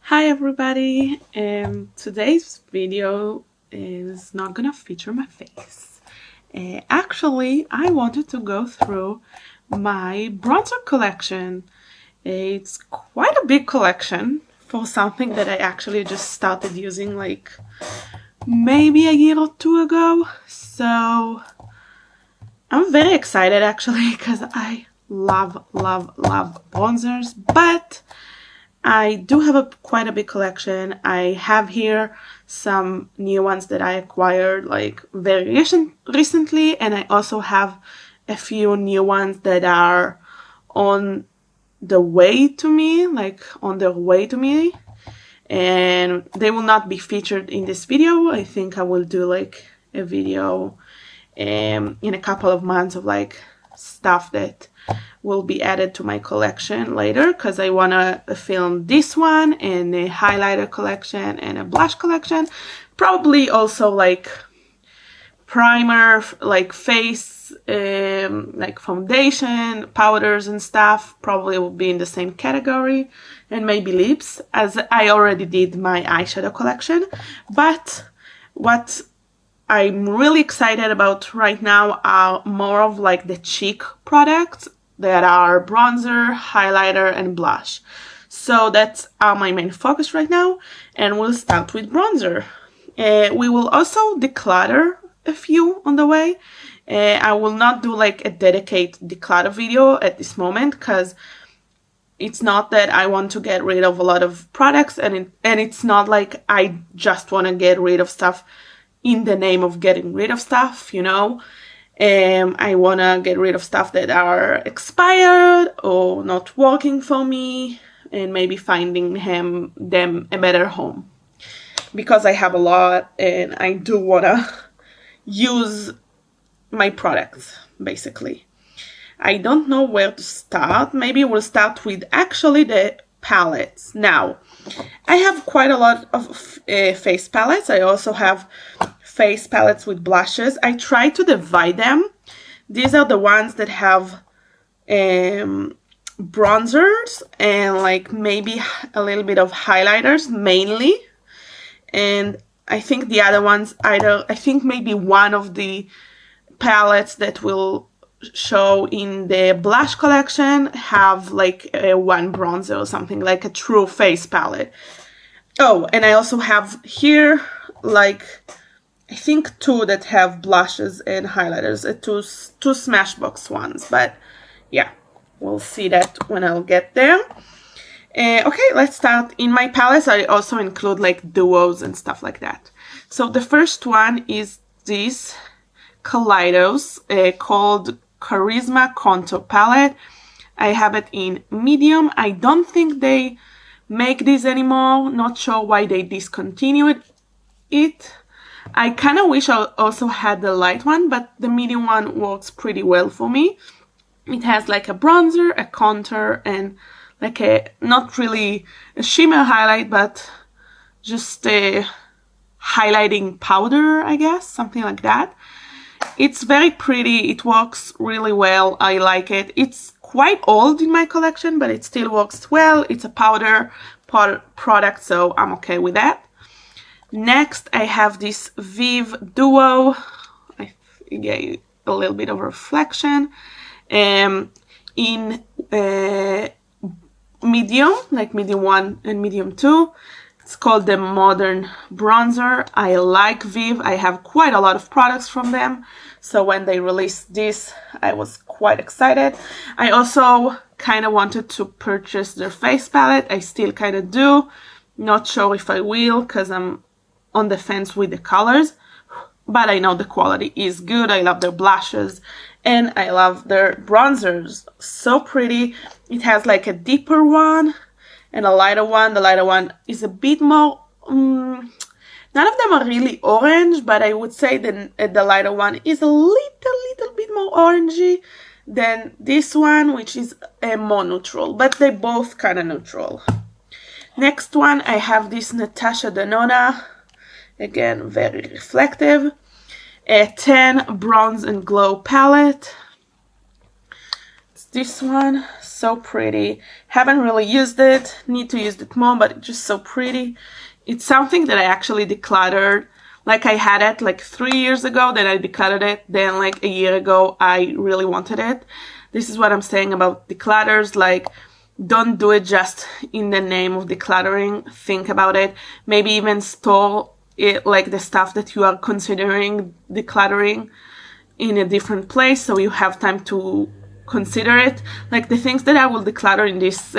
Hi everybody, today's video is not gonna feature my face. Actually, I wanted to go through my bronzer collection. It's quite a big collection for something that I actually just started using like maybe a year or two ago. So I'm very excited actually because I love bronzers, but I do have quite a big collection. I have here some new ones that I acquired like very recently, and I also have a few new ones that are on the way to me, and they will not be featured in this video. I think I will do like a video in a couple of months of like stuff that will be added to my collection later, because I want to film this one and a highlighter collection and a blush collection, probably also like primer, like face, like foundation, powders and stuff probably will be in the same category, and maybe lips, as I already did my eyeshadow collection. But what I'm really excited about right now are more of like the cheek products that are bronzer, highlighter, and blush. So that's my main focus right now, and we'll start with bronzer. We will also declutter a few on the way. I will not do like a dedicated declutter video at this moment, because it's not that I want to get rid of a lot of products, and it's not like I just want to get rid of stuff in the name of getting rid of stuff, you know. I want to get rid of stuff that are expired or not working for me, and maybe finding them a better home, because I have a lot and I do want to use my products basically. I don't know where to start. Maybe we'll start with actually the palettes. Now, I have quite a lot of face palettes. I also have face palettes with blushes. I try to divide them. These are the ones that have bronzers and like maybe a little bit of highlighters mainly. And I think the other ones, I think maybe one of the palettes that will show in the blush collection have like one bronzer or something, like a true face palette. Oh, and I also have here like I think two that have blushes and highlighters, two Smashbox ones, but yeah, we'll see that when I'll get there. Okay, let's start. In my palettes, I also include like duos and stuff like that. So the first one is this Kaleidos called Charisma Contour Palette. I have it in medium. I don't think they make this anymore. Not sure why they discontinued it. I kind of wish I also had the light one, but the medium one works pretty well for me. It has like a bronzer, a contour, and like a, not really a shimmer highlight, but just a highlighting powder, I guess, something like that. It's very pretty. It works really well. I like it. It's quite old in my collection, but it still works well. It's a powder product, so I'm okay with that. Next, I have this Viv Duo. I gave a little bit of reflection. In medium, like medium 1 and medium 2. It's called the Modern Bronzer. I like Viv. I have quite a lot of products from them. So when they released this, I was quite excited. I also kind of wanted to purchase their face palette. I still kind of do. Not sure if I will, because I'm on the fence with the colors. But I know the quality is good. I love their blushes. And I love their bronzers. So pretty. It has like a deeper one and a lighter one. The lighter one is a bit more, none of them are really orange, but I would say the lighter one is a little bit more orangey than this one, which is more neutral, but they're both kind of neutral. Next one, I have this Natasha Denona, again, very reflective, a 10 Bronze and Glow palette. Let's this one. So pretty. Haven't really used it. Need to use it more, but it's just so pretty. It's something that I actually decluttered. Like I had it like 3 years ago, then I decluttered it. Then like a year ago, I really wanted it. This is what I'm saying about declutters. Like, don't do it just in the name of decluttering. Think about it. Maybe even store it, like the stuff that you are considering decluttering, in a different place so you have time to consider it. Like the things that I will declutter in this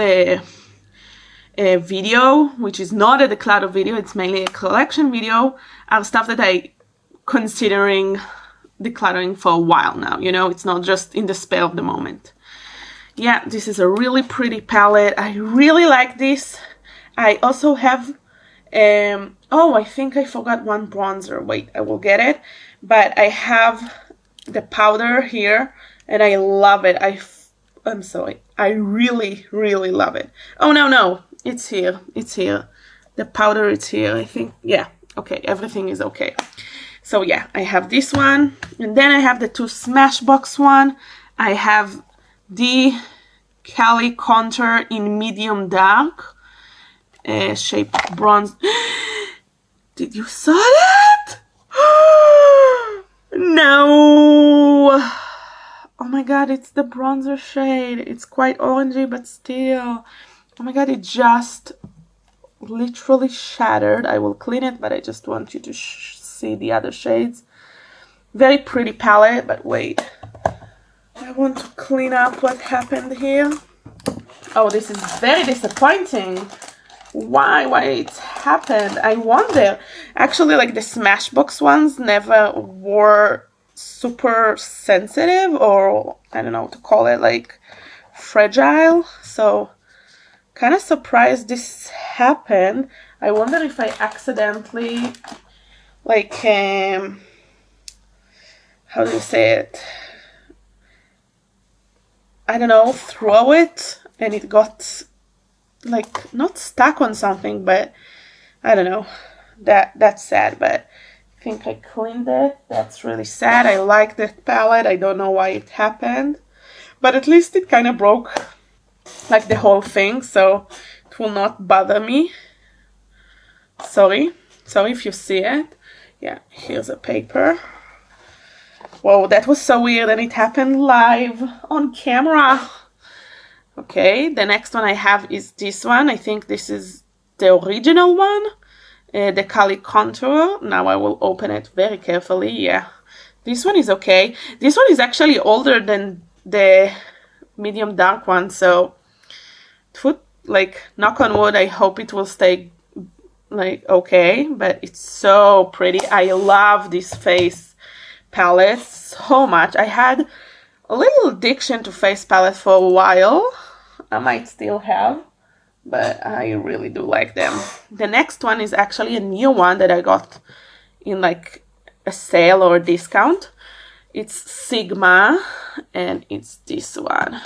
video, which is not a declutter video, it's mainly a collection video, are stuff that I considering decluttering for a while now. You know, it's not just in the spell of the moment. Yeah, this is a really pretty palette. I really like this. I also have oh, I think I forgot one bronzer. Wait, I will get it. But I have the powder here, and I love it. I'm sorry. I really, really love it. Oh, no. It's here. It's here. The powder is here. I think, yeah. Okay, everything is okay. So, yeah, I have this one. And then I have the two Smashbox one. I have the Cali Contour in medium dark. Shape bronze. Did you saw that? No. Oh my god, it's the bronzer shade. It's quite orangey, but still. Oh my god, it just literally shattered. I will clean it, but I just want you to see the other shades. Very pretty palette, but wait. I want to clean up what happened here. Oh, this is very disappointing. Why it's happened? I wonder. Actually, like the Smashbox ones never were super sensitive, or I don't know what to call it, like fragile. So kind of surprised this happened. I wonder if I accidentally, like, how do you say it? I don't know, throw it and it got like not stuck on something, but I don't know. That's sad, but I think I cleaned it. That's really sad. I like that palette. I don't know why it happened, but at least it kind of broke like the whole thing, so it will not bother me. Sorry if you see it. Yeah, here's a paper. Whoa, that was so weird, and it happened live on camera. Okay, the next one I have is this one. I think this is the original one, the Cali Contour. Now I will open it very carefully. Yeah, this one is okay. This one is actually older than the medium dark one, so like, knock on wood, I hope it will stay like okay, but it's so pretty. I love this face palette so much. I had a little addiction to face palettes for a while. I might still have, but I really do like them. The next one is actually a new one that I got in like a sale or a discount. It's Sigma, and it's this one,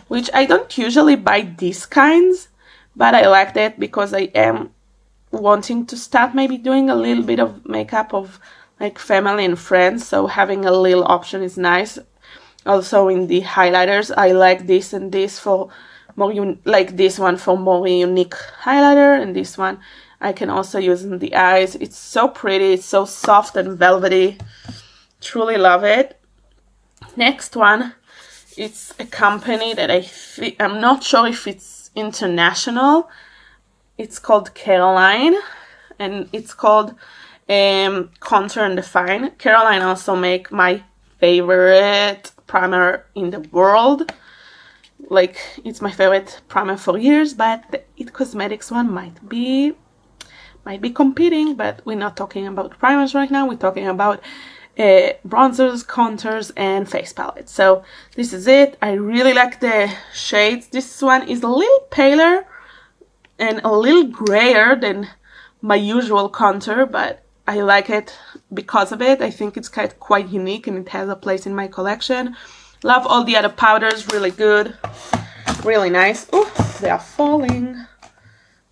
which I don't usually buy these kinds, but I like that because I am wanting to start maybe doing a little bit of makeup of like family and friends, so having a little option is nice. Also in the highlighters, I like this and this for more, like this one for more unique highlighter, and this one I can also use in the eyes. It's so pretty, it's so soft and velvety. Truly love it. Next one, it's a company that I'm not sure if it's international. It's called Caroline, and it's called Contour and Define. Caroline also make my favorite primer in the world. Like, it's my favorite primer for years, but the It Cosmetics one might be competing, but we're not talking about primers right now. We're talking about bronzers, contours, and face palettes. So this is it. I really like the shades. This one is a little paler and a little grayer than my usual contour, but I like it because of it. I think it's quite unique, and it has a place in my collection. Love all the other powders. Really good, really nice. Oh, they are falling.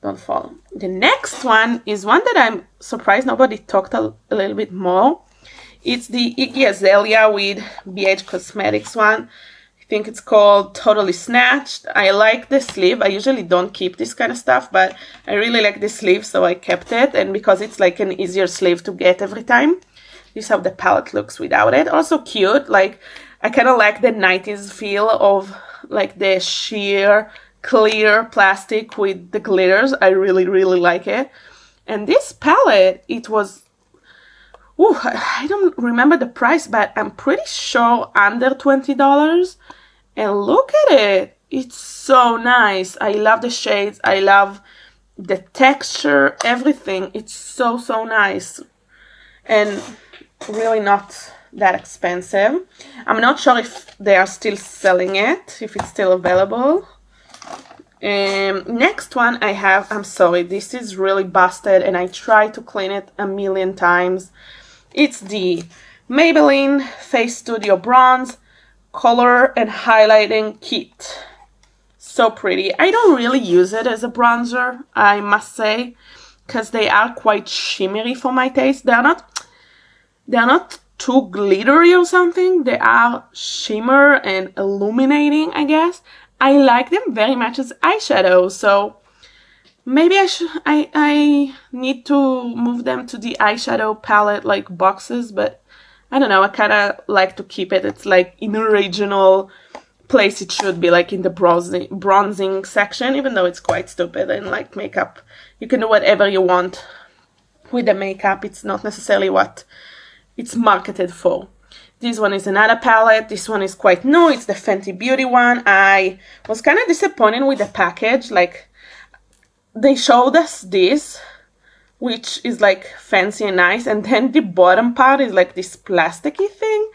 Don't fall. The next one is one that I'm surprised nobody talked a little bit more. It's the Iggy Azalea with BH Cosmetics one. I think it's called Totally Snatched. I like the sleeve. I usually don't keep this kind of stuff, but I really like the sleeve, so I kept it. And because it's like an easier sleeve to get every time. This is how the palette looks without it. Also cute. Like, I kind of like the 90s feel of like the sheer clear plastic with the glitters. I really, really like it. And this palette, it was, ooh, I don't remember the price, but I'm pretty sure under $20. And look at it. It's so nice. I love the shades. I love the texture, everything. It's so, so nice. And really not that expensive. I'm not sure if they are still selling it, if it's still available. Next one I have, I'm sorry, this is really busted and I tried to clean it a million times. It's the Maybelline Face Studio Bronze Color and Highlighting Kit. So pretty. I don't really use it as a bronzer, I must say, because they are quite shimmery for my taste. They're not too glittery or something. They are shimmer and illuminating, I guess. I like them very much as eyeshadow, so maybe I need to move them to the eyeshadow palette like boxes, but I don't know, I kind of like to keep it. It's like in the original place it should be, like in the bronzing section, even though it's quite stupid. And like makeup, you can do whatever you want with the makeup. It's not necessarily what it's marketed for. This one is another palette. This one is quite new. It's the Fenty Beauty one. I was kind of disappointed with the package. Like, they showed us this, which is like fancy and nice, and then the bottom part is like this plasticky thing.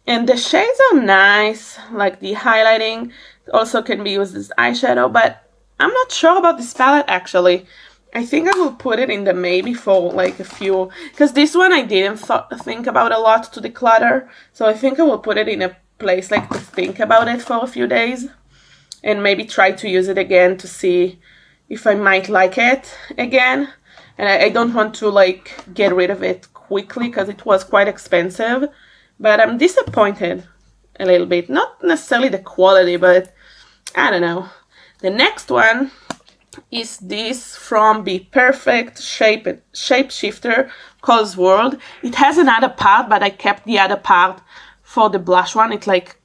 And the shades are nice, like the highlighting also can be used as eyeshadow, but I'm not sure about this palette actually. I think I will put it in the maybe for like a few, because this one I didn't think about a lot to declutter, so I think I will put it in a place like to think about it for a few days and maybe try to use it again to see if I might like it again. And I don't want to like get rid of it quickly because it was quite expensive, but I'm disappointed a little bit. Not necessarily the quality, but I don't know. The next one is this from the Perfect Shapeshifter Cause World. It has another part, but I kept the other part for the blush one. It like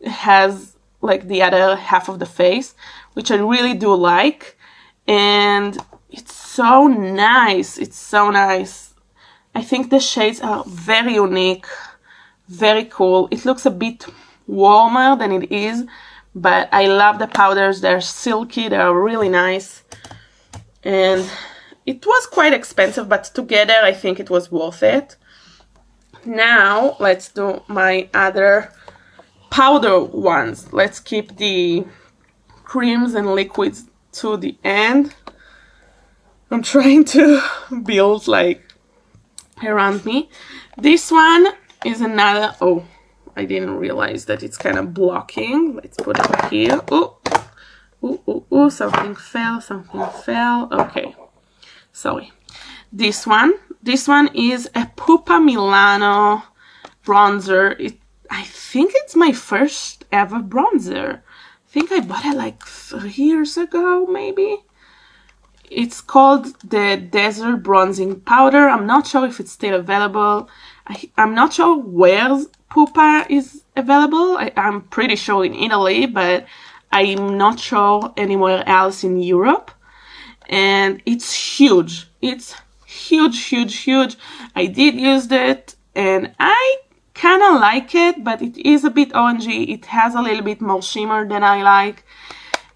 has like the other half of the face, which I really do like. And it's so nice. It's so nice. I think the shades are very unique, very cool. It looks a bit warmer than it is, but I love the powders. They're silky. They're really nice. And it was quite expensive, but together I think it was worth it. Now let's do my other powder ones. Let's keep the creams and liquids to the end. I'm trying to build like around me. This one is another, oh, I didn't realize that it's kind of blocking. Let's put it here. Oh, ooh, something fell. Okay, sorry. This one is a Pupa Milano bronzer. I think it's my first ever bronzer. I think I bought it like 3 years ago, maybe. It's called the Desert Bronzing Powder. I'm not sure if it's still available. I'm not sure where Pupa is available. I'm pretty sure in Italy, but I'm not sure anywhere else in Europe. And it's huge. It's huge. I did use it and I kind of like it, but it is a bit orangey. It has a little bit more shimmer than I like.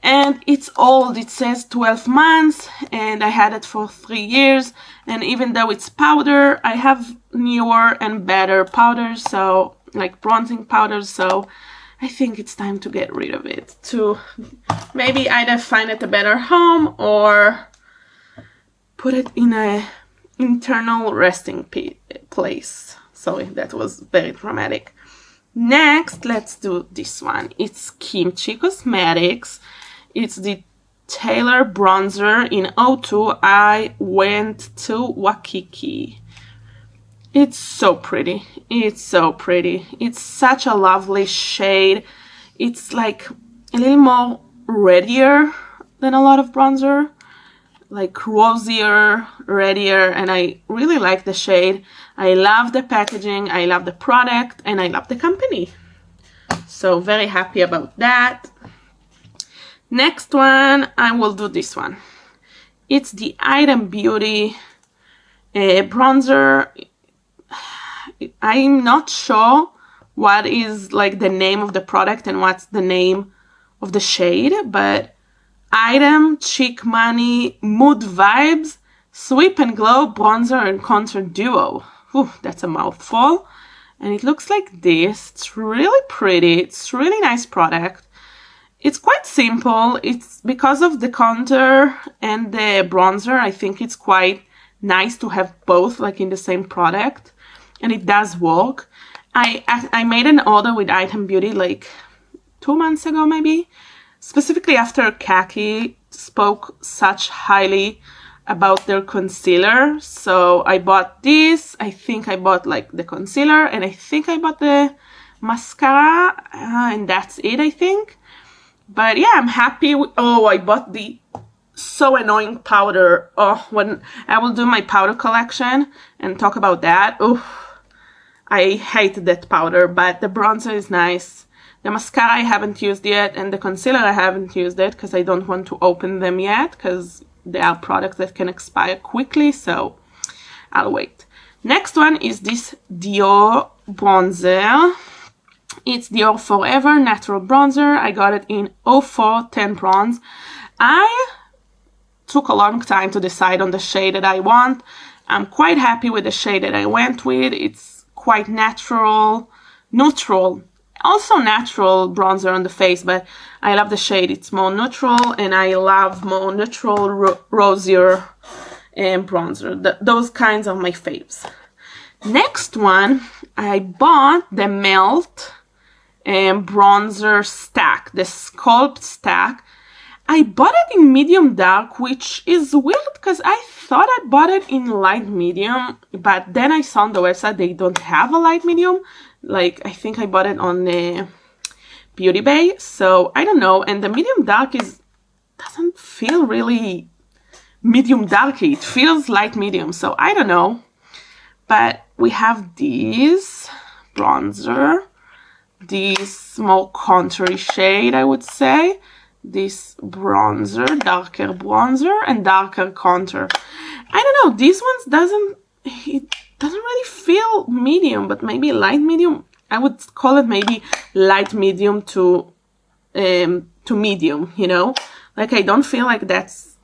And it's old. It says 12 months and I had it for 3 years. And even though it's powder, I have newer and better powders, so like bronzing powders, so I think it's time to get rid of it, to maybe either find it a better home or put it in a internal resting place. Sorry, that was very dramatic. Next, let's do this one. It's Kimchi Cosmetics. It's the Taylor Bronzer in 02. I went to Waikiki. It's so pretty. It's so pretty. It's such a lovely shade. It's like a little more reddier than a lot of bronzer, like rosier, reddier, and I really like the shade. I love the packaging, I love the product, and I love the company. So very happy about that. Next one, I will do this one. It's the Untitled Beauty bronzer. I'm not sure what is like the name of the product and what's the name of the shade, but Item Chic Money Mood Vibes Sweep and Glow Bronzer and Contour Duo. Whew, that's a mouthful. And it looks like this. It's really pretty. It's really nice product. It's quite simple. It's because of the contour and the bronzer. I think it's quite nice to have both like in the same product. And it does work. I made an order with Untitled Beauty like 2 months ago maybe. Specifically after Kaki spoke such highly about their concealer. So I bought this. I think I bought like the concealer and I think I bought the mascara and that's it, I think. But yeah, I'm happy. Oh, I bought the so annoying powder. Oh, when I will do my powder collection and talk about that. Oh, I hate that powder, but the bronzer is nice. The mascara I haven't used yet, and the concealer I haven't used it because I don't want to open them yet because they are products that can expire quickly, so I'll wait. Next one is this Dior Bonzer. It's Dior Forever Natural Bronzer. I got it in 0410 Bronze. I took a long time to decide on the shade that I want. I'm quite happy with the shade that I went with. It's quite neutral. Also natural bronzer on the face, but I love the shade. It's more neutral, and I love more neutral, rosier bronzer. Those kinds are my faves. Next one, I bought the Melt bronzer stack, the Sculpt Stack. I bought it in medium dark, which is weird because I thought I bought it in light medium, but then I saw on the website they don't have a light medium. Like, I think I bought it on Beauty Bay, so I don't know. And the medium dark doesn't feel really medium darky. It feels light medium, so I don't know. But we have these bronzer, this more contoury shade, I would say. This bronzer, darker bronzer, and darker contour. I don't know, these ones doesn't really feel medium, but maybe light medium. I would call it maybe light medium to medium, you know? Like, I don't feel like that's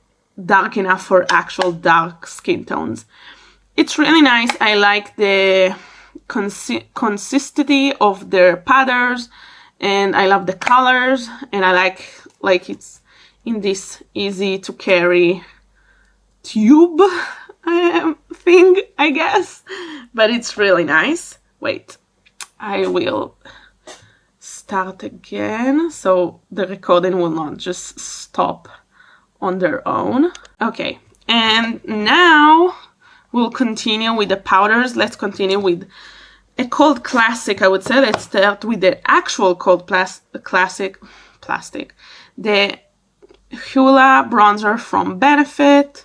dark enough for actual dark skin tones. It's really nice. I like the consistency of their powders, and I love the colors, and I like it's in this easy to carry tube thing, I guess, but it's really nice. Wait, I will start again so the recording will not just stop on their own. Okay, and now we'll continue with the powders. Let's continue with a cold classic, I would say. Let's start with the actual cold classic plastic. The Hula bronzer from Benefit.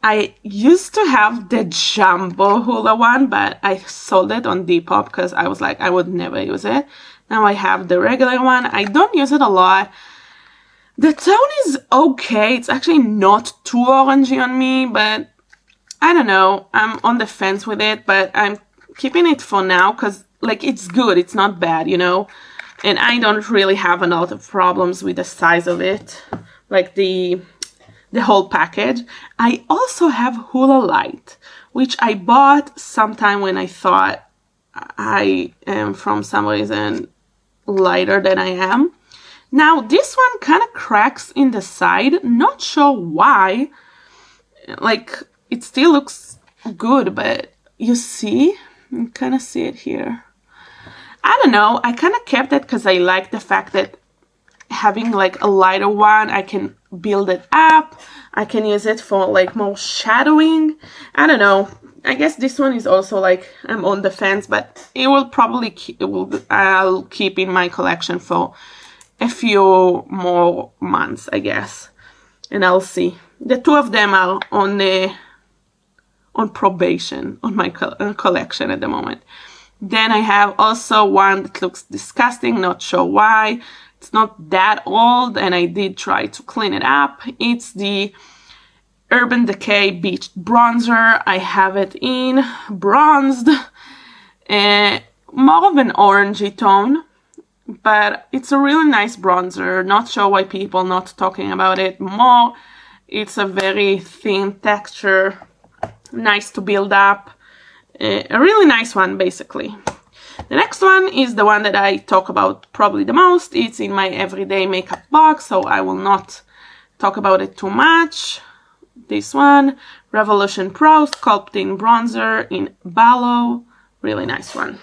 I used to have the jumbo Hula one, but I sold it on Depop because I was like, I would never use it. Now I have the regular one. I don't use it a lot. The tone is okay. It's actually not too orangey on me, but I don't know. I'm on the fence with it, but I'm keeping it for now because, like, it's good. It's not bad, you know? And I don't really have a lot of problems with the size of it, like the whole package. I also have Hula Light, which I bought sometime when I thought I am, from some reason, lighter than I am. Now, this one kind of cracks in the side. Not sure why. Like, it still looks good, but you see? You kind of see it here. I don't know, I kind of kept it because I like the fact that having like a lighter one, I can build it up. I can use it for like more shadowing. I don't know. I guess this one is also like, I'm on the fence, but it will probably I'll keep in my collection for a few more months, I guess, and I'll see. The two of them are on probation on my collection at the moment. Then I have also one that looks disgusting, not sure why. It's not that old, and I did try to clean it up. It's the Urban Decay Beach Bronzer. I have it in bronzed, more of an orangey tone, but it's a really nice bronzer. Not sure why people not talking about it more. It's a very thin texture, nice to build up. A really nice one, basically. The next one is the one that I talk about probably the most. It's in my everyday makeup box, so I will not talk about it too much. This one, Revolution Pro Sculpting Bronzer in Balo. Really nice one.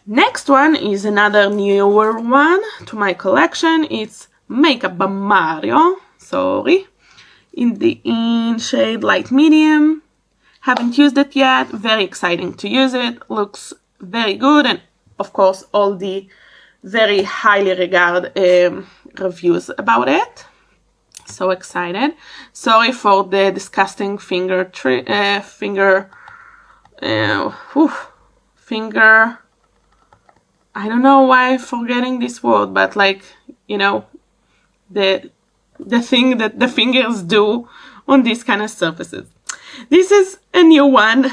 Next one is another newer one to my collection. It's Makeup by Mario, in shade light medium. Haven't used it yet. Very exciting to use it. Looks very good, and of course all the very highly regarded reviews about it. So excited. Sorry for the disgusting finger. I don't know why I'm forgetting this word, but like, you know, the thing that the fingers do on these kind of surfaces. This is a new one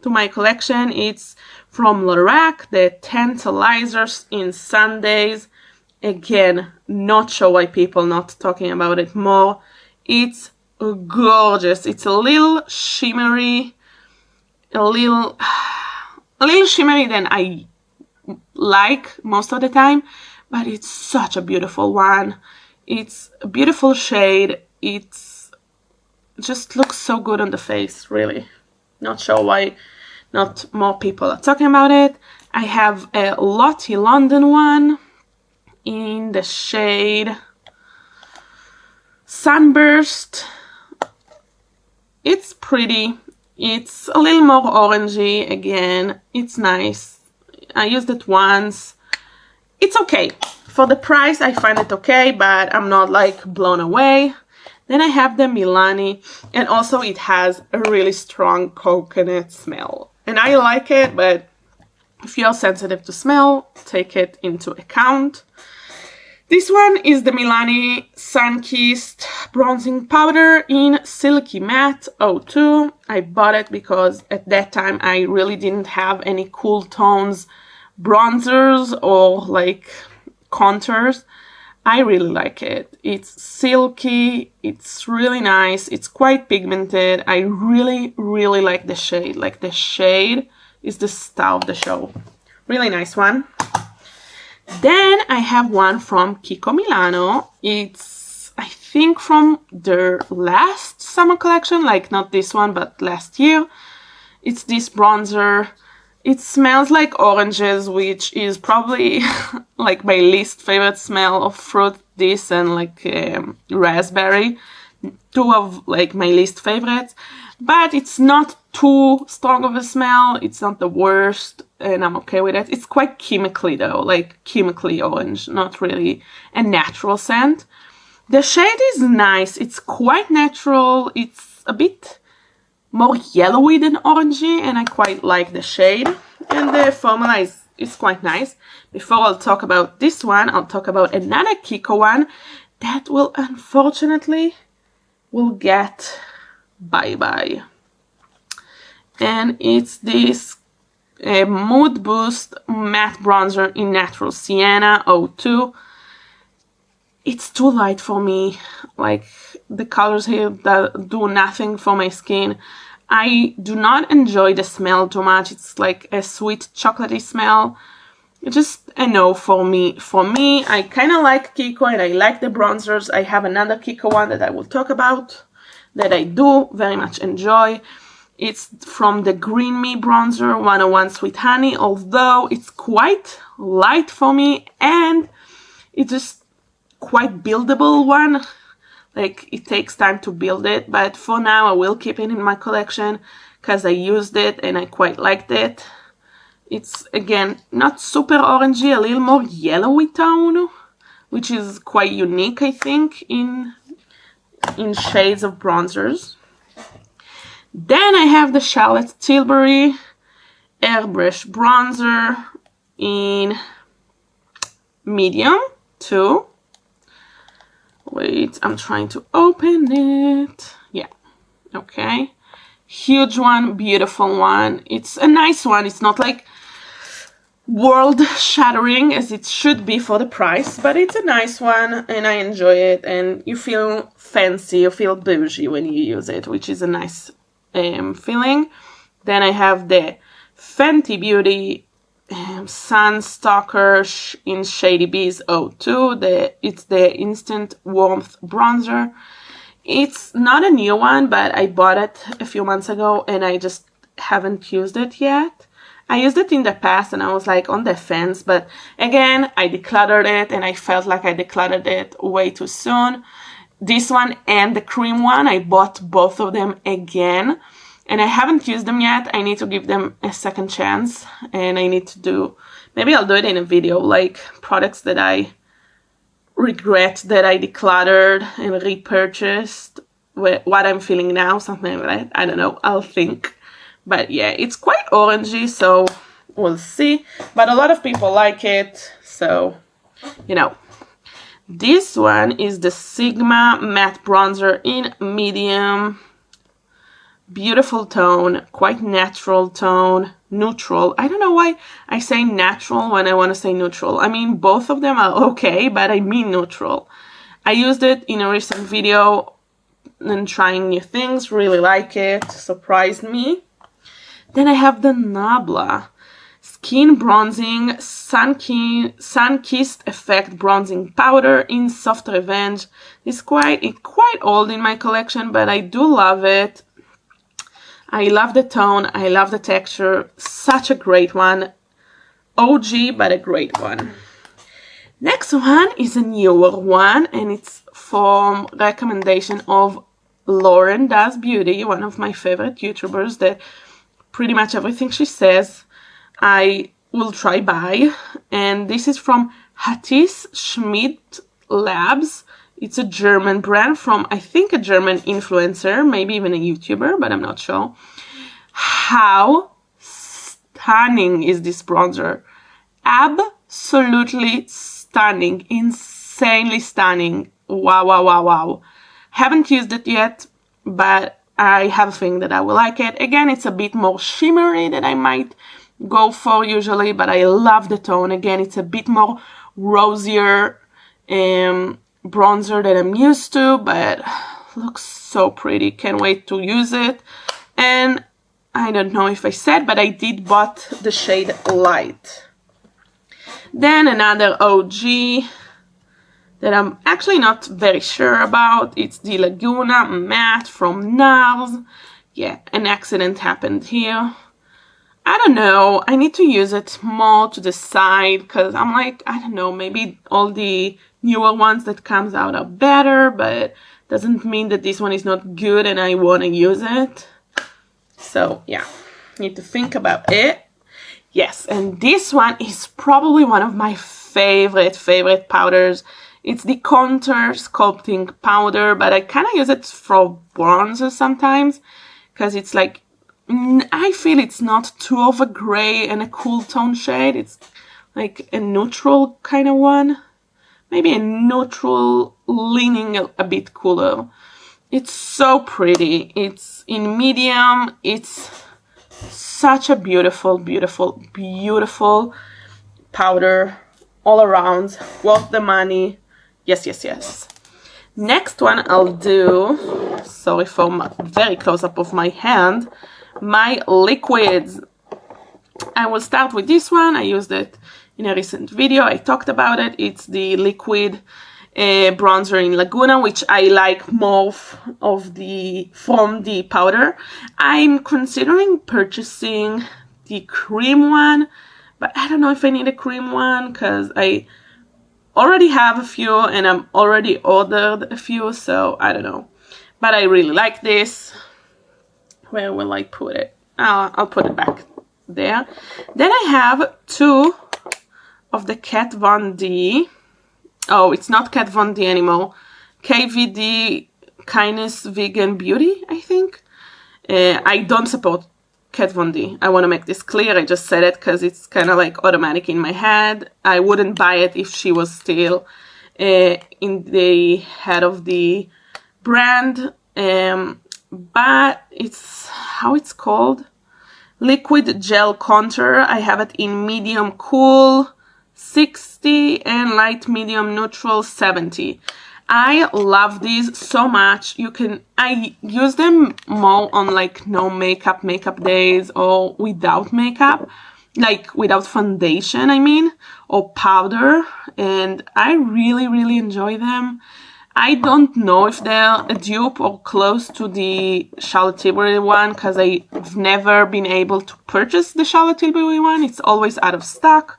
to my collection. It's from Lorac, the Tantalizers in Sundays. Again, not sure why people not talking about it more. It's gorgeous. It's a little shimmery, a little shimmery than I like most of the time, but it's such a beautiful one. It's a beautiful shade. It's just looks so good on the face, really. Not sure why not more people are talking about it. I have a Lottie London one in the shade Sunburst. It's pretty. It's a little more orangey again. It's nice. I used it once. It's okay. For the price, I find it okay, but I'm not like blown away. Then I have the Milani, and also it has a really strong coconut smell. And I like it, but if you're sensitive to smell, take it into account. This one is the Milani Sunkissed Bronzing Powder in Silky Matte 02. I bought it because at that time I really didn't have any cool tones, bronzers, or like contours. I really like it. It's silky, it's really nice, it's quite pigmented. I really, really like the shade. Like, the shade is the star of the show. Really nice one. Then I have one from Kiko Milano. It's, I think, from their last summer collection, like not this one, but last year. It's this bronzer. It smells like oranges, which is probably like my least favorite smell of fruit. This and like raspberry, two of like my least favorites. But it's not too strong of a smell. It's not the worst, and I'm okay with it. It's quite chemically though, like chemically orange, not really a natural scent. The shade is nice. It's quite natural. It's a bit more yellowy than orangey, and I quite like the shade, and the formula is quite nice. Before I'll talk about this one, I'll talk about another Kiko one that will unfortunately get bye-bye, and it's this Mood Boost Matte Bronzer in Natural Sienna 02. It's too light for me. Like, the colors here that do nothing for my skin. I do not enjoy the smell too much. It's like a sweet chocolatey smell. It's just a no for me. For me, I kind of like Kiko and I like the bronzers. I have another Kiko one that I will talk about that I do very much enjoy. It's from the Green Me Bronzer 101 Sweet Honey, although it's quite light for me, and it just quite buildable one. Like, it takes time to build it, but for now I will keep it in my collection because I used it and I quite liked it. It's, again, not super orangey, a little more yellowy tone, which is quite unique, I think, in shades of bronzers. Then I have the Charlotte Tilbury Airbrush bronzer in medium too. Wait, I'm trying to open it. Yeah, okay. Huge one, beautiful one. It's a nice one. It's not like world-shattering as it should be for the price, but it's a nice one and I enjoy it, and you feel fancy, you feel bougie when you use it, which is a nice feeling. Then I have the Fenty Beauty Sunstalker in Shady Bees 02. It's the Instant Warmth Bronzer. It's not a new one, but I bought it a few months ago and I just haven't used it yet. I used it in the past and I was like on the fence, but again, I decluttered it and I felt like I decluttered it way too soon. This one and the cream one, I bought both of them again and I haven't used them yet. I need to give them a second chance and I need to do, maybe I'll do it in a video, like products that I regret that I decluttered and repurchased, what I'm feeling now, something like that. I don't know, I'll think. But yeah, it's quite orangey, so we'll see. But a lot of people like it, so, you know. This one is the Sigma Matte Bronzer in medium. Beautiful tone, quite natural tone, neutral. I don't know why I say natural when I want to say neutral. I mean, both of them are okay, but I mean neutral. I used it in a recent video and trying new things, really like it, surprised me. Then I have the Nabla Skin Bronzing Sunkissed Effect Bronzing Powder in Soft Revenge. It's quite old in my collection, but I do love it. I love the tone, I love the texture. Such a great one. OG, but a great one. Next one is a newer one, and it's from recommendation of Lauren Does Beauty, one of my favorite YouTubers that pretty much everything she says I will try buy. And this is from Hattis Schmidt Labs. It's a German brand from, I think, a German influencer, maybe even a YouTuber, but I'm not sure. How stunning is this bronzer? Absolutely stunning, insanely stunning. Wow, wow, wow, wow. Haven't used it yet, but I have a feeling that I will like it. Again, it's a bit more shimmery than I might go for usually, but I love the tone. Again, it's a bit more rosier bronzer that I'm used to, but looks so pretty. Can't wait to use it. And I don't know if I said, but I did bought the shade Light. Then another OG that I'm actually not very sure about. It's the Laguna Matte from NARS. Yeah, an accident happened here. I don't know, I need to use it more to the side because I'm like, I don't know, maybe all the newer ones that comes out are better, but doesn't mean that this one is not good and I want to use it. So yeah, need to think about it. Yes, and this one is probably one of my favorite powders. It's the Contour Sculpting Powder, but I kind of use it for bronzer sometimes because it's like, I feel it's not too of a gray and a cool tone shade. It's like a neutral kind of one. Maybe a neutral leaning a bit cooler. It's so pretty. It's in medium. It's such a beautiful, beautiful, beautiful powder all around. Worth the money. Yes, yes, yes. Next one I'll do, sorry for my very close up of my hand, my liquids. I will start with this one. I used it in a recent video. I talked about it. It's the liquid bronzer in Laguna, which I like more from the powder. I'm considering purchasing the cream one, but I don't know if I need a cream one because I already have a few and I'm already ordered a few, so I don't know. But I really like this. Where will I put it? I'll put it back there. Then I have two of the Kat Von D. Oh, it's not Kat Von D anymore. KVD Kindness Vegan Beauty, I think. I don't support Kat Von D. I want to make this clear. I just said it because it's kind of like automatic in my head. I wouldn't buy it if she was still in the head of the brand. But it's, how it's called? Liquid Gel Contour. I have it in medium cool 60 and light medium neutral 70. I love these so much. I use them more on like no makeup days or without makeup, like without foundation, I mean, or powder, and I really enjoy them. I don't know if they're a dupe or close to the Charlotte Tilbury one because I've never been able to purchase the Charlotte Tilbury one. It's always out of stock,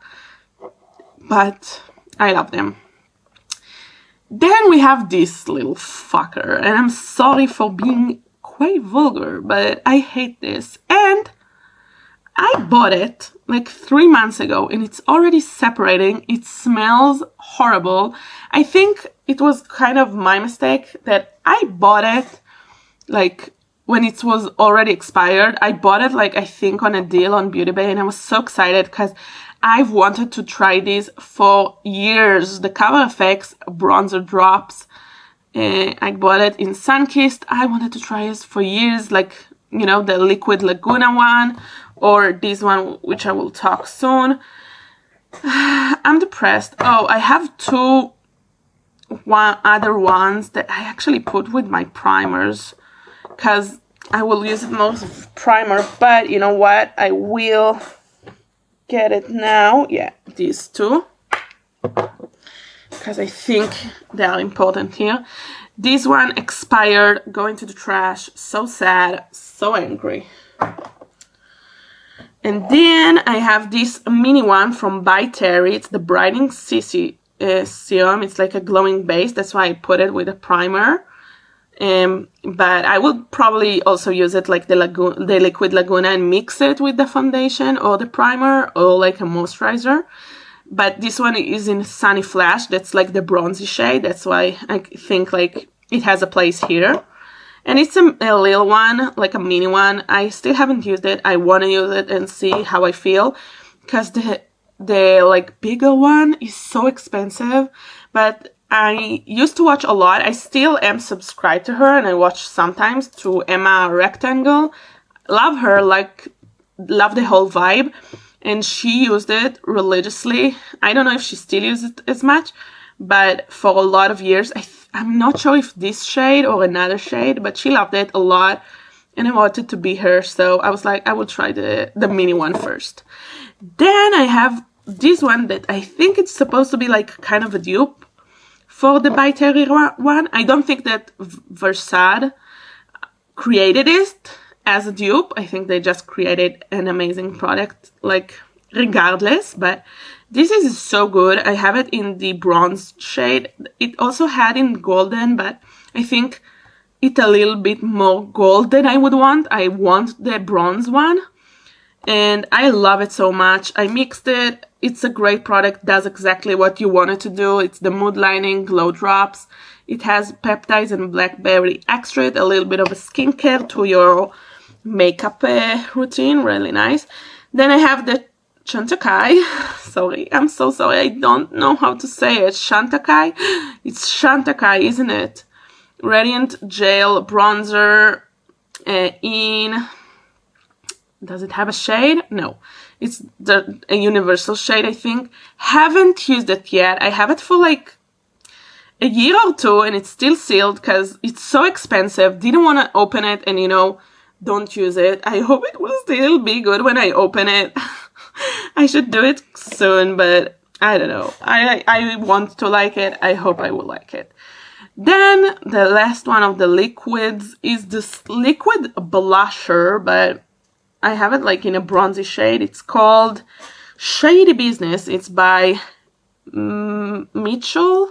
but I love them. Then we have this little fucker, and I'm sorry for being quite vulgar, but I hate this. And I bought it like 3 months ago, and it's already separating. It smells horrible. I think it was kind of my mistake that I bought it like when it was already expired. I bought it like I think on a deal on Beauty Bay, and I was so excited because I've wanted to try these for years. The Cover FX bronzer drops. I bought it in Sunkissed. I wanted to try this for years, like, you know, the Liquid Laguna one or this one, which I will talk soon. I'm depressed. Oh, I have two other ones that I actually put with my primers because I will use it most of primer, but you know what? I will get it now. Yeah, these two, because I think they are important here. This one expired, going to the trash. So sad, so angry. And then I have this mini one from By Terry. It's the Brightening Cc Serum. It's like a glowing base. That's why I put it with a primer. But I will probably also use it like the Liquid Laguna and mix it with the foundation or the primer or like a moisturizer. But this one is in Sunny Flash. That's like the bronzy shade. That's why I think like it has a place here. And it's a little one, like a mini one. I still haven't used it. I want to use it and see how I feel. Because the like bigger one is so expensive. But I used to watch a lot. I still am subscribed to her and I watch sometimes to Emma Rectangle. Love her, like, love the whole vibe. And she used it religiously. I don't know if she still uses it as much, but for a lot of years, I'm not sure if this shade or another shade, but she loved it a lot. And I wanted to be her, so I was like, I will try the mini one first. Then I have this one that I think it's supposed to be like kind of a dupe for the By Terry one. I don't think that Versad created it as a dupe. I think they just created an amazing product, like, regardless. But this is so good. I have it in the bronze shade. It also had in golden, but I think it's a little bit more gold than I would want. I want the bronze one. And I love it so much. I mixed it. It's a great product. Does exactly what you want it to do. It's the mood lining glow drops. It has peptides and blackberry extract. A little bit of a skincare to your makeup routine. Really nice. Then I have the Chantakai. Sorry, I'm so sorry. I don't know how to say it. Chantakai. It's Chantakai, isn't it? Radiant Gel Bronzer in... Does it have a shade? No. It's a universal shade, I think. Haven't used it yet. I have it for like a year or two and it's still sealed because it's so expensive. Didn't want to open it and, you know, don't use it. I hope it will still be good when I open it. I should do it soon, but I don't know. I want to like it. I hope I will like it. Then the last one of the liquids is this liquid blusher, but I have it like in a bronzy shade. It's called Shady Business. It's by Mitchell.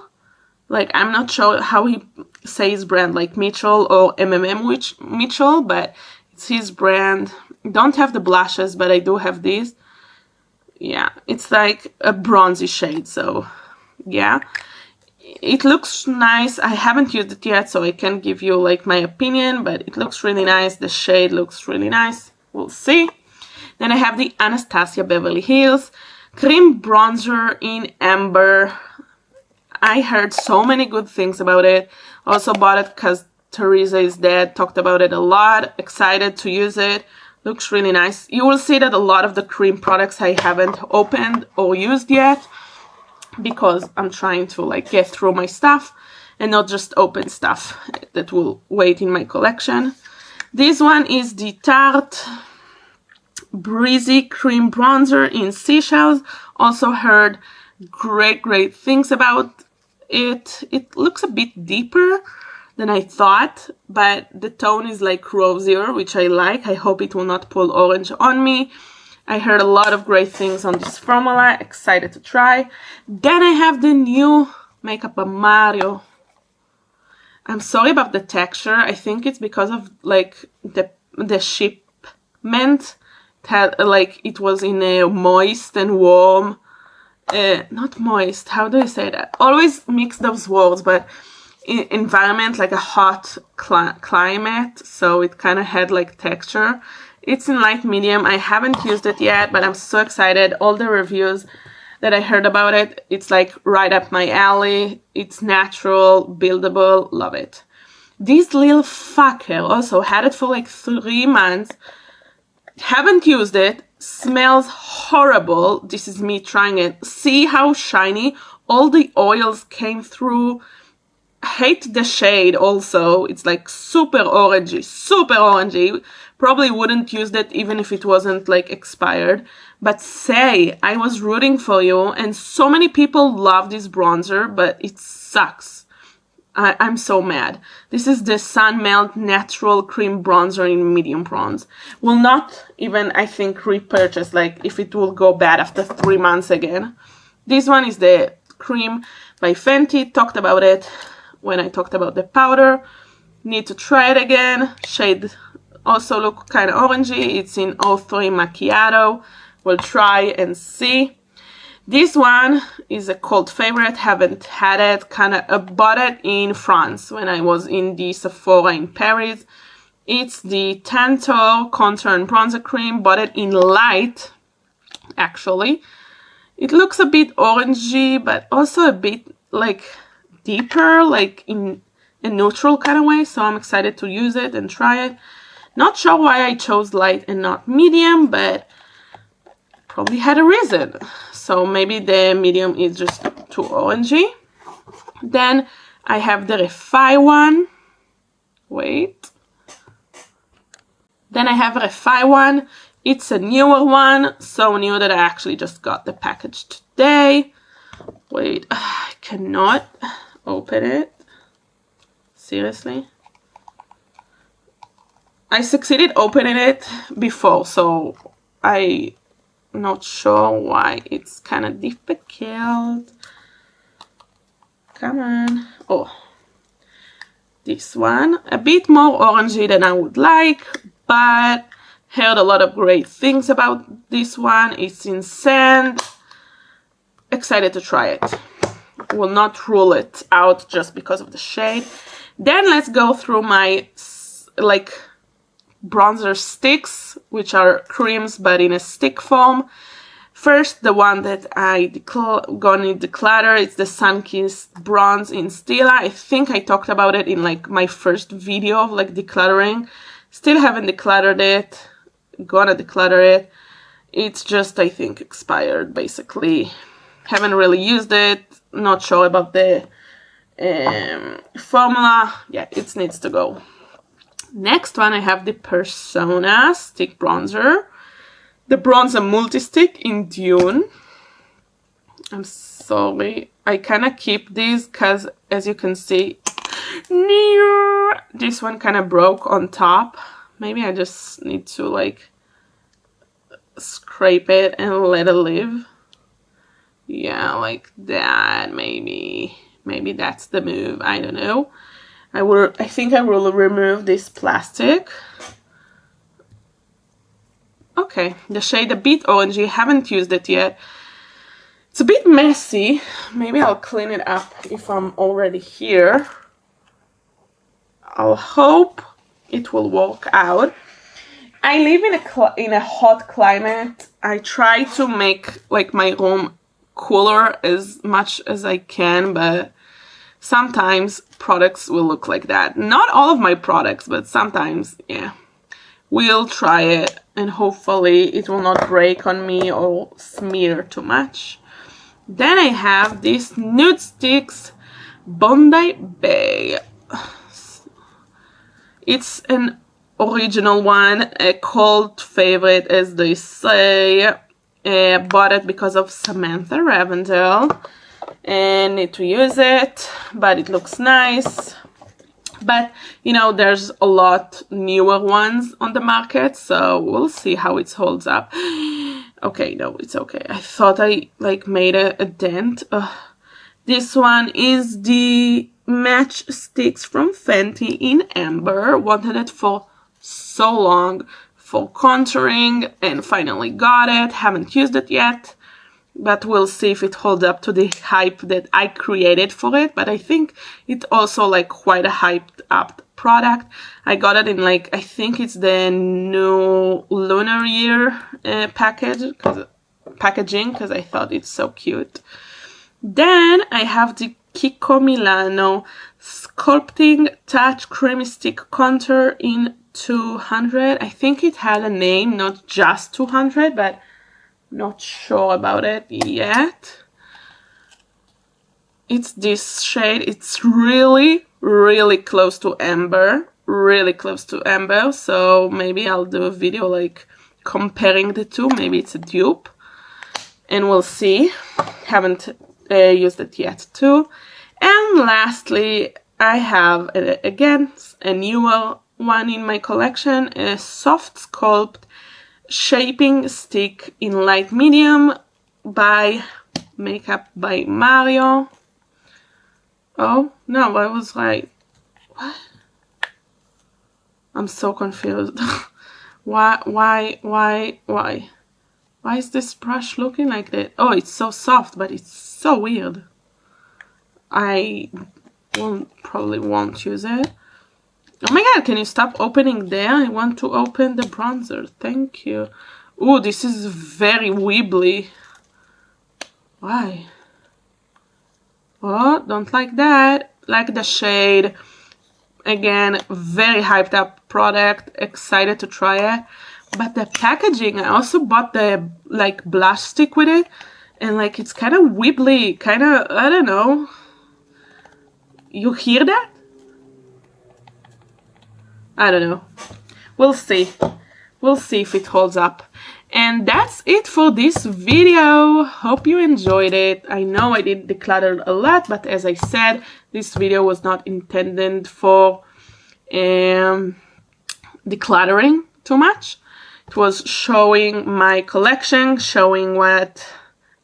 Like, I'm not sure how he says brand, like Mitchell or Mitchell, but it's his brand. Don't have the blushes, but I do have these. Yeah, it's like a bronzy shade, so yeah. It looks nice. I haven't used it yet, so I can't give you like my opinion, but it looks really nice. The shade looks really nice. We'll see. Then I have the Anastasia Beverly Hills Cream Bronzer in Amber. I heard so many good things about it. Also bought it because Teresa is dead. Talked about it a lot. Excited to use it. Looks really nice. You will see that a lot of the cream products I haven't opened or used yet, because I'm trying to like get through my stuff and not just open stuff that will wait in my collection. This one is the Tarte Breezy Cream Bronzer in Seashells. Also heard great things about it. It looks a bit deeper than I thought, but the tone is like rosier, which I like. I hope it will not pull orange on me. I heard a lot of great things on this formula. Excited to try. Then I have the new Makeup by Mario. I'm sorry about the texture. I think it's because of like the shipment. It had like, it was in a moist and warm, not moist, how do I say that? Always mix those words, but environment, like a hot climate, so it kind of had like texture. It's in light medium. I haven't used it yet, but I'm so excited. All the reviews that I heard about it, it's like right up my alley. It's natural, buildable, love it. This little fucker also had it for like 3 months. Haven't used it. Smells horrible. This is me trying it. See how shiny all the oils came through. Hate the shade also. It's like super orangey. Probably wouldn't use that even if it wasn't like expired. But say, I was rooting for you, and so many people love this bronzer, but it sucks. I'm so mad. This is the Sun Melt Natural Cream Bronzer in medium bronze. Will not even, I think, repurchase, like if it will go bad after 3 months again. This one is the cream by Fenty. Talked about it when I talked about the powder. Need to try it again. Shade also look kind of orangey. It's in 03 Macchiato. We'll try and see. This one is a cult favorite. Haven't had it. Kind of bought it in France when I was in the Sephora in Paris. It's the Tantor Contour and Bronzer Cream. Bought it in light, actually. It looks a bit orangey, but also a bit like deeper, like in a neutral kind of way. So I'm excited to use it and try it. Not sure why I chose light and not medium, but probably had a reason. So maybe the medium is just too orangey. Then I have the Refi one. Wait. Then I have a Refi one. It's a newer one. So new that I actually just got the package today. Wait, I cannot open it. Seriously. I succeeded opening it before, so I'm not sure why it's kind of difficult. Come on. Oh, this one. A bit more orangey than I would like, but heard a lot of great things about this one. It's in sand. Excited to try it. Will not rule it out just because of the shade. Then let's go through my like bronzer sticks, which are creams but in a stick form. First, the one that I gonna declutter, it's the Sunkissed bronze in Stila. I think I talked about it in like my first video of like decluttering. Still haven't decluttered it. Gonna declutter it. It's just, I think, expired basically. Haven't really used it. Not sure about the formula. Yeah, it needs to go. Next one, I have the Persona Stick Bronzer. The Bronzer Multi-Stick in Dune. I'm sorry. I kind of keep these because, as you can see, this one kind of broke on top. Maybe I just need to, like, scrape it and let it live. Yeah, like that, maybe. Maybe that's the move. I don't know. I think I will remove this plastic. Okay, the shade a bit orangey. Haven't used it yet. It's a bit messy. Maybe I'll clean it up if I'm already here. I'll hope it will work out. I live in a hot climate. I try to make like my room cooler as much as I can, but sometimes products will look like that. Not all of my products, but sometimes, yeah. We'll try it and hopefully it will not break on me or smear too much. Then I have this Nudestix Bondi Bay. It's an original one, a cult favorite as they say. Bought it because of Samantha Ravendell and need to use it, but it looks nice. But you know, there's a lot newer ones on the market, so we'll see how it holds up. Okay, no, it's okay. I thought I like made a dent. This one is the Match Stix from Fenty in Amber. Wanted it for so long for contouring and finally got it. Haven't used it yet, but we'll see if it holds up to the hype that I created for it. But I think it's also like quite a hyped up product. I got it in like, I think it's the new Lunar Year packaging because I thought it's so cute. Then I have the Kiko Milano Sculpting Touch Creamy Stick Contour in 200. I think it had a name, not just 200, but not sure about it yet. It's this shade. It's really, really close to Amber. Really close to Amber. So maybe I'll do a video like comparing the two. Maybe it's a dupe. And we'll see. Haven't used it yet too. And lastly, I have, again, a newer one in my collection. A Soft Sculpt Shaping Stick in Light Medium by Makeup by Mario. Oh, no, I was right. What? I'm so confused. Why is this brush looking like that? Oh, it's so soft, but it's so weird. I probably won't use it. Oh my god, can you stop opening there? I want to open the bronzer. Thank you. Ooh, this is very wibbly. Why? Oh, don't like that. Like the shade. Again, very hyped up product. Excited to try it. But the packaging, I also bought the like blush stick with it. And like it's kind of wibbly. Kind of, I don't know. You hear that? I don't know. We'll see. We'll see if it holds up. And that's it for this video. Hope you enjoyed it. I know I did declutter a lot, but as I said, this video was not intended for decluttering too much. It was showing my collection, showing what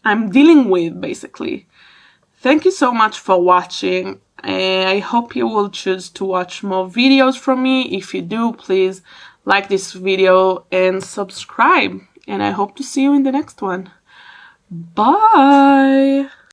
I'm dealing with, basically. Thank you so much for watching. I hope you will choose to watch more videos from me. If you do, please like this video and subscribe. And I hope to see you in the next one. Bye!